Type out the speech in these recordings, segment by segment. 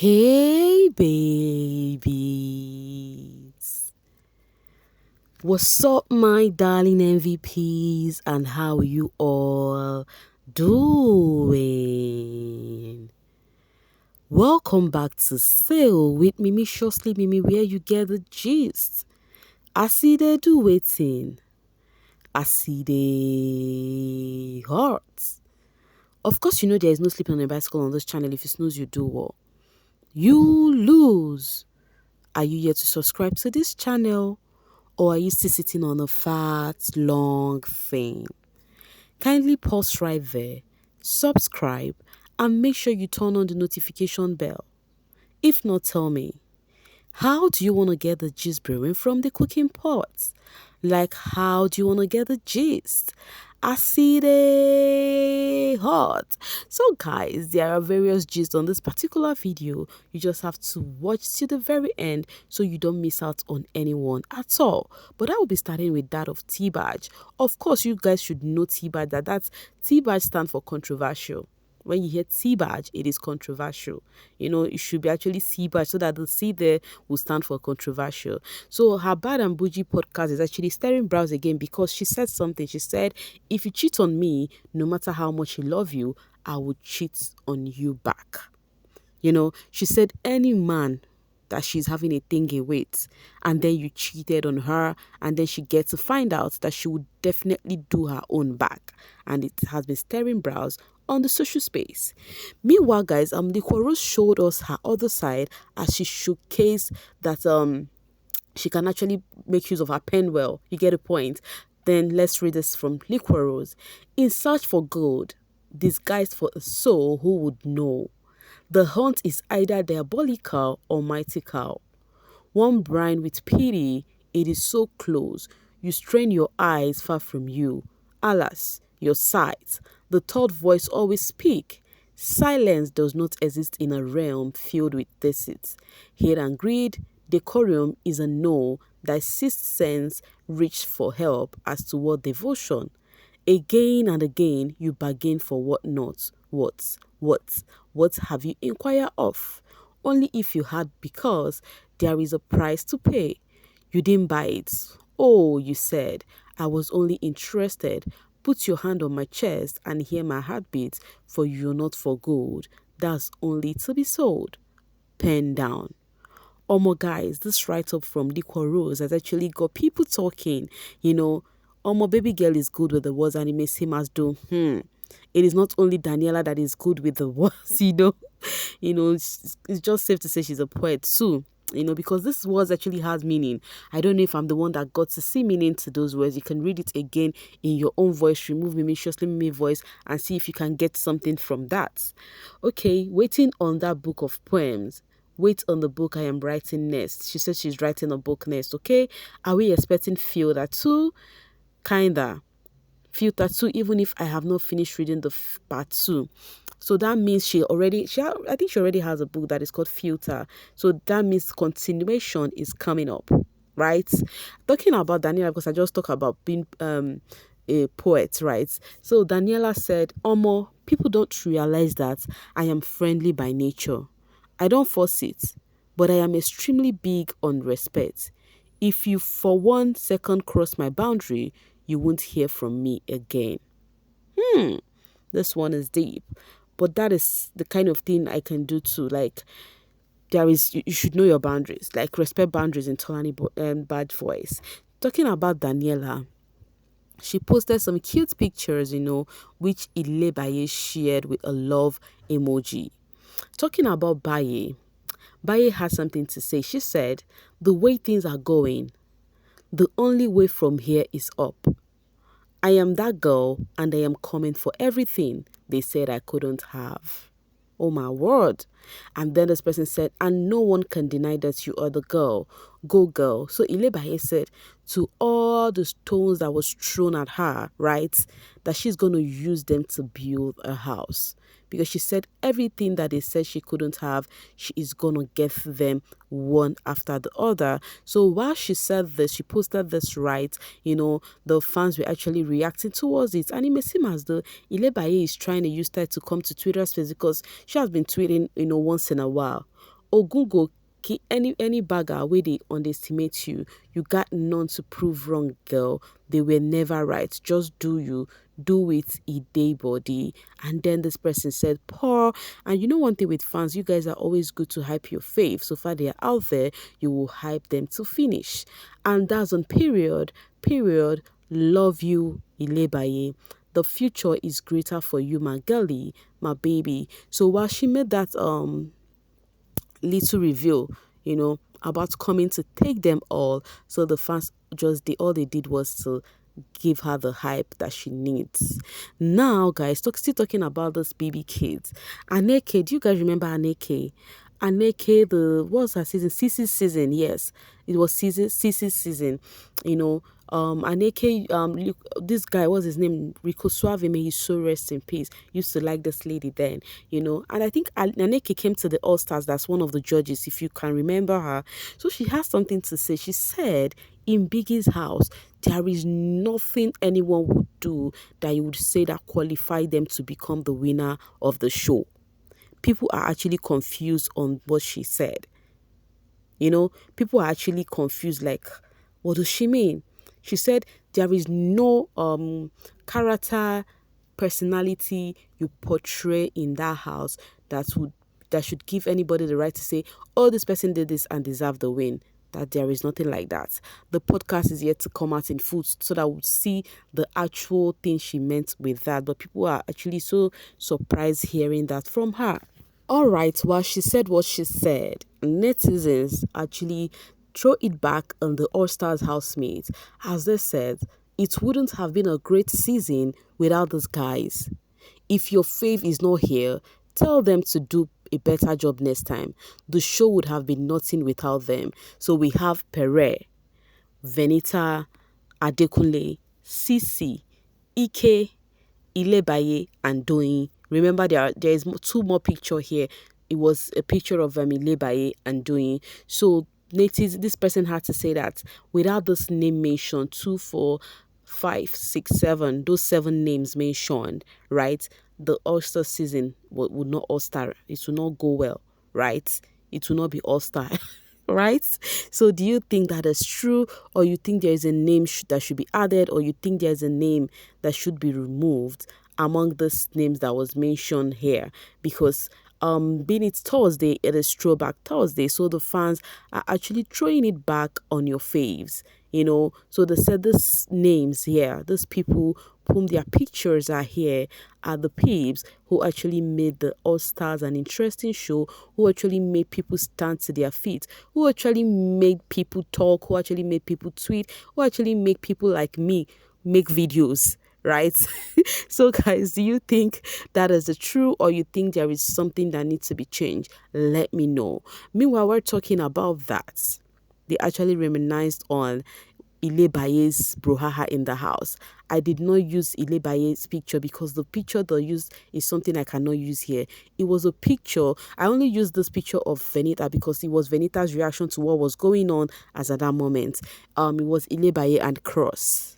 Hey babies, what's up my darling MVPs and how you all doing? Welcome back to Sail with Mimiciously Mimi where you get the gist. I see they do waiting. I see they hurt. Of course you know there is no sleeping on a bicycle on this channel. If you snooze you do what? You lose. Are you yet to subscribe to this channel? Or are you still sitting on a fat, long thing? Kindly pause right there, subscribe, and make sure you turn on the notification bell. If not, tell me, how do you want to get the gist brewing from the cooking pot? Like, how do you want to get the gist? I see they hot. So guys, there are various gists on this particular video. You just have to watch till the very end so you don't miss out on anyone at all. But I will be starting with that of Teebae. Of course, you guys should know Teebae, that's Teebae stands for controversial. When you hear Teebae, it is controversial. You know, it should be actually Teebae so that the C there will stand for controversial. So her Bad and Bougie podcast is actually staring brows again because she said something. She said, if you cheat on me, no matter how much I love you, I will cheat on you back. You know, she said any man that she's having a thingy with and then you cheated on her and then she gets to find out that she would definitely do her own back, and it has been staring brows on the social space. Meanwhile guys, Liquorose showed us her other side as she showcased that she can actually make use of her pen well. You get a point. Then let's read this from Liquorose. In search for gold, disguised for a soul who would know. The hunt is either diabolical or mythical. One brine with pity, it is so close. You strain your eyes far from you. Alas, your sight, the third voice always speak. Silence does not exist in a realm filled with deceits. Hate and greed, decorum is a no. Thy sixth sense reach for help as toward devotion. Again and again you bargain for what not. What have you inquired of? Only if you had, because there is a price to pay. You didn't buy it. Oh, you said, I was only interested. Put your hand on my chest and hear my heartbeat, for you're not for gold. That's only to be sold. Pen down. Guys, this write-up from Liquorose has actually got people talking. You know, baby girl is good with the words and it may seem as though, it is not only Daniella that is good with the words, it's just safe to say she's a poet too, because this words actually has meaning. I don't know if I'm the one that got to see meaning to those words. You can read it again in your own voice, remove Mimiciously Mimi voice and see if you can get something from that. Okay, waiting on that book of poems. Wait on the book I am writing next. She said she's writing a book next, okay? Are we expecting Filter too? Kinda. Filter 2, even if I have not finished reading the part 2. So that means I think she already has a book that is called Filter. So that means continuation is coming up, right? Talking about Daniella, because I just talked about being a poet, right? So Daniella said, people don't realize that I am friendly by nature. I don't force it, but I am extremely big on respect. If you for 1 second cross my boundary, you won't hear from me again. This one is deep. But that is the kind of thing I can do too. Like, you should know your boundaries. Like, respect boundaries in Tolani bad voice. Talking about Daniella, she posted some cute pictures, which Baye shared with a love emoji. Talking about Baye had something to say. She said, the way things are going, the only way from here is up. I am that girl and I am coming for everything they said I couldn't have. Oh my word. And then this person said, and no one can deny that you are the girl. Go girl. So Baye said to all the stones that was thrown at her, right, that she's going to use them to build a house. because she said everything that they said she couldn't have, she is gonna get them one after the other. So while she said this, she posted this, right? The fans were actually reacting towards it, and it may seem as though Baye is trying to use that to come to Twitter space because she has been tweeting, once in a while. Ogungo, any bagger where they underestimate you, you got none to prove wrong, girl. They were never right. Just do you. Do it, a day body. And then this person said, poor. And one thing with fans, you guys are always good to hype your fave. So far they are out there, you will hype them to finish. And that's on period. Period. Love you, Baye. The future is greater for you, my girlie, my baby. So while she made that little reveal, about coming to take them all. So the fans all they did was to give her the hype that she needs. Now, guys, still talking about this baby kids. Aneke, do you guys remember Aneke? Aneke, what's her season? Cece's season, yes. It was Cece's season. Aneke, this guy, what's his name? Rico Suave, may he so rest in peace. Used to like this lady then, And I think Aneke came to the All Stars. That's one of the judges, if you can remember her. So she has something to say. She said, in Biggie's house, there is nothing anyone would do that you would say that qualify them to become the winner of the show. People are actually confused on what she said. People are actually confused, like, what does she mean? She said there is no character, personality you portray in that house that should give anybody the right to say, oh, this person did this and deserved the win. That there is nothing like that. The podcast is yet to come out in full so that we'll see the actual thing she meant with that. But people are actually so surprised hearing that from her. All right, while she said what she said, netizens actually throw it back on the All-Stars housemates, as they said, it wouldn't have been a great season without these guys. If your fave is not here, tell them to do a better job next time. The show would have been nothing without them. So we have Pere, Venita, Adekunle, Ceec, Ike, Baye, and Doyin. Remember, there is two more pictures here. It was a picture of Baye and Doyin. So this person had to say that without this name mentioned, 2, 4, 5, 6, 7, those 7 names mentioned, right? The All-Star season would not All-Star. It will not go well, right? It will not be All-Star, right? So do you think that is true, or you think there is a name that should be added, or you think there's a name that should be removed among these names that was mentioned here? Because being it's Thursday, it is Throwback Thursday, so the fans are actually throwing it back on your faves, So they said these names here, these people whom their pictures are here, are the peeps who actually made the All Stars an interesting show, who actually made people stand to their feet, who actually made people talk, who actually made people tweet, who actually make people like me make videos. Right? So guys, do you think that is the true, or you think there is something that needs to be changed? Let me know. Meanwhile, we're talking about that. They actually reminisced on Baye's brouhaha in the house. I did not use Baye's picture because the picture they used is something I cannot use here. It was a picture. I only used this picture of Venita because it was Venita's reaction to what was going on as at that moment. It was Baye and Cross.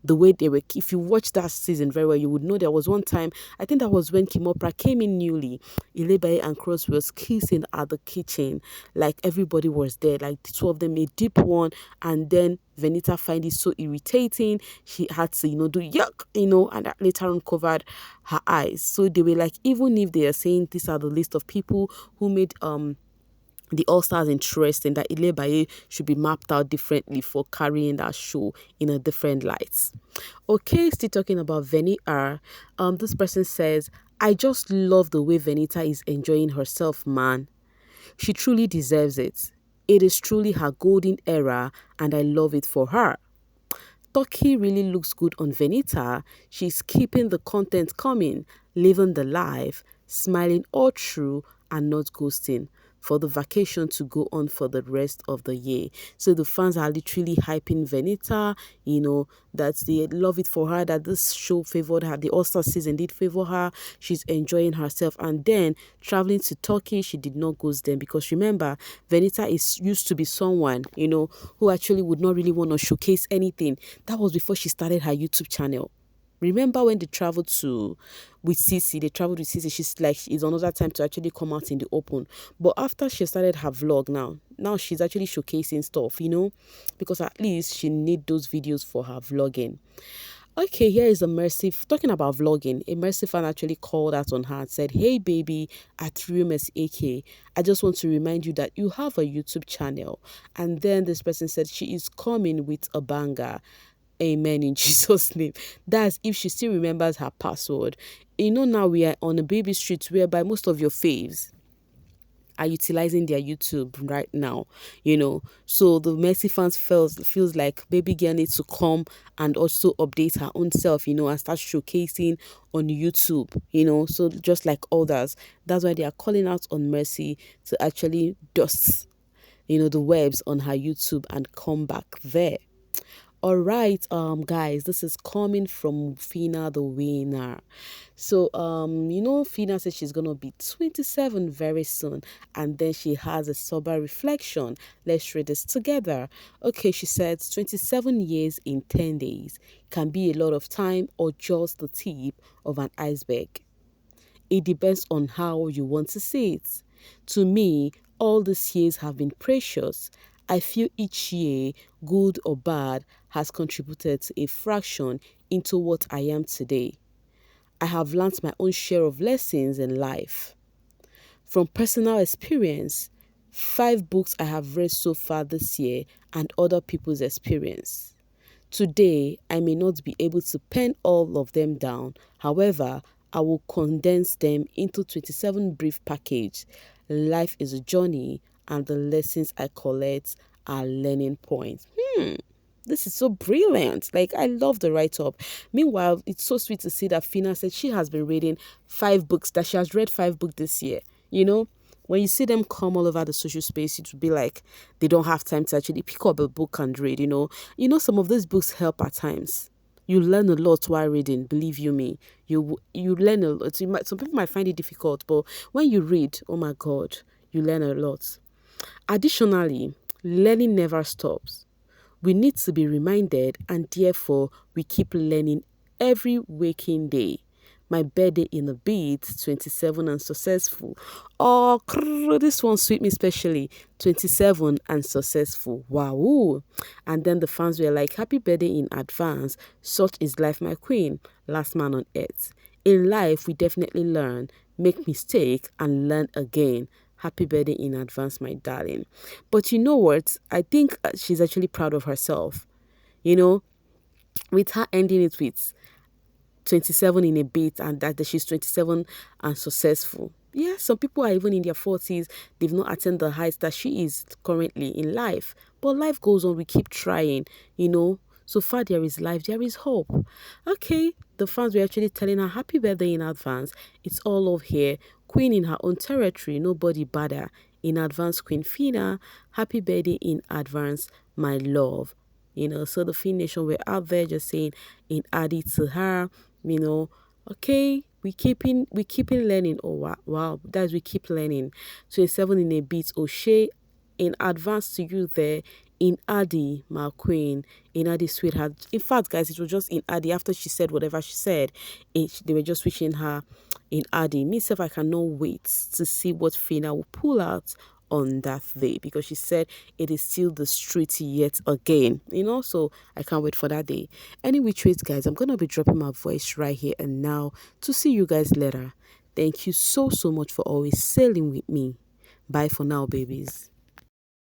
The way they were, if you watch that season very well, you would know there was one time, I think that was when Kimopra came in newly, Baye and Cross was kissing at the kitchen, like everybody was there, like the two of them made deep one, and then Venita find it so irritating, she had to, do yuck, and that later on covered her eyes. So they were like, even if they are saying these are the list of people who made the All-Stars interesting, that Baye should be mapped out differently for carrying that show in a different light. Okay, still talking about Venita. This person says, I just love the way Venita is enjoying herself, man. She truly deserves it. It is truly her golden era, and I love it for her. Turkey really looks good on Venita. She's keeping the content coming, living the life, smiling all through, and not ghosting. for the vacation to go on for the rest of the year. So the fans are literally hyping Venita, that they love it for her, that this show favored her. The All-Star season did favor her. She's enjoying herself. And then traveling to Turkey, she did not go then, because remember, Venita is used to be someone, who actually would not really want to showcase anything. That was before she started her YouTube channel. Remember when they traveled with Ceec, she's like, it's another time to actually come out in the open. But after she started her vlog now she's actually showcasing stuff, because at least she need those videos for her vlogging. Okay, here is talking about vlogging, a Mercy fan actually called out on her and said, "Hey baby, at Rumus AK, I just want to remind you that you have a YouTube channel." And then this person said she is coming with a banger. Amen in Jesus' name. That's if she still remembers her password. Now we are on a baby street whereby most of your faves are utilizing their YouTube right now, So the Mercy fans feels like baby girl needs to come and also update her own self, and start showcasing on YouTube, So just like others, that's why they are calling out on Mercy to actually dust, the webs on her YouTube and come back there. All right, guys, this is coming from Phyna the winner. So, Phyna says she's gonna be 27 very soon, and then she has a sober reflection. Let's read this together. Okay, she said 27 years in 10 days can be a lot of time or just the tip of an iceberg. It depends on how you want to see it. To me, all these years have been precious. I feel each year, good or bad, has contributed to a fraction into what I am today. I have learnt my own share of lessons in life. From personal experience, 5 books I have read so far this year and other people's experience. Today, I may not be able to pen all of them down. However, I will condense them into 27 brief package. Life is a journey, and the lessons I collect are learning points. This is so brilliant. Like, I love the write-up. Meanwhile, it's so sweet to see that Phyna said she has been reading 5 books, that she has read 5 books this year. When you see them come all over the social space, it would be like they don't have time to actually pick up a book and read, some of these books help at times. You learn a lot while reading, believe you me. You learn a lot. Some people might find it difficult, but when you read, oh my God, you learn a lot. Additionally, learning never stops. We need to be reminded, and therefore we keep learning every waking day. My birthday in a bit, 27 and successful. Oh, this one sweet me especially. 27 and successful. Wow. And then the fans were like, happy birthday in advance. Such is life, my queen. Last man on earth. In life, we definitely learn, make mistake, and learn again. Happy birthday in advance, my darling. But you know what? I think she's actually proud of herself. With her ending it with 27 in a bit, and that she's 27 and successful. Yeah, some people are even in their 40s. They've not attained the heights that she is currently in life. But life goes on. We keep trying, So far there is life, there is hope. Okay, the fans were actually telling her happy birthday in advance. It's all love here. Queen in her own territory, nobody better. In advance, Queen Phyna, happy birthday in advance, my love. So the Phyna Nation were out there just saying in Adi to her, okay, we keeping learning. Oh wow, that's we keep learning. 27 in a bit, O'Shea, in advance to you there. In Adi, my queen, in Adi, sweetheart. In fact, guys, it was just in Adi. After she said whatever she said, they were just wishing her in Adi. Myself, I cannot wait to see what Phyna will pull out on that day, because she said it is still the street yet again, so I can't wait for that day. Any which ways, guys, I'm gonna be dropping my voice right here and now to see you guys later. Thank you so much for always sailing with me. Bye for now, babies.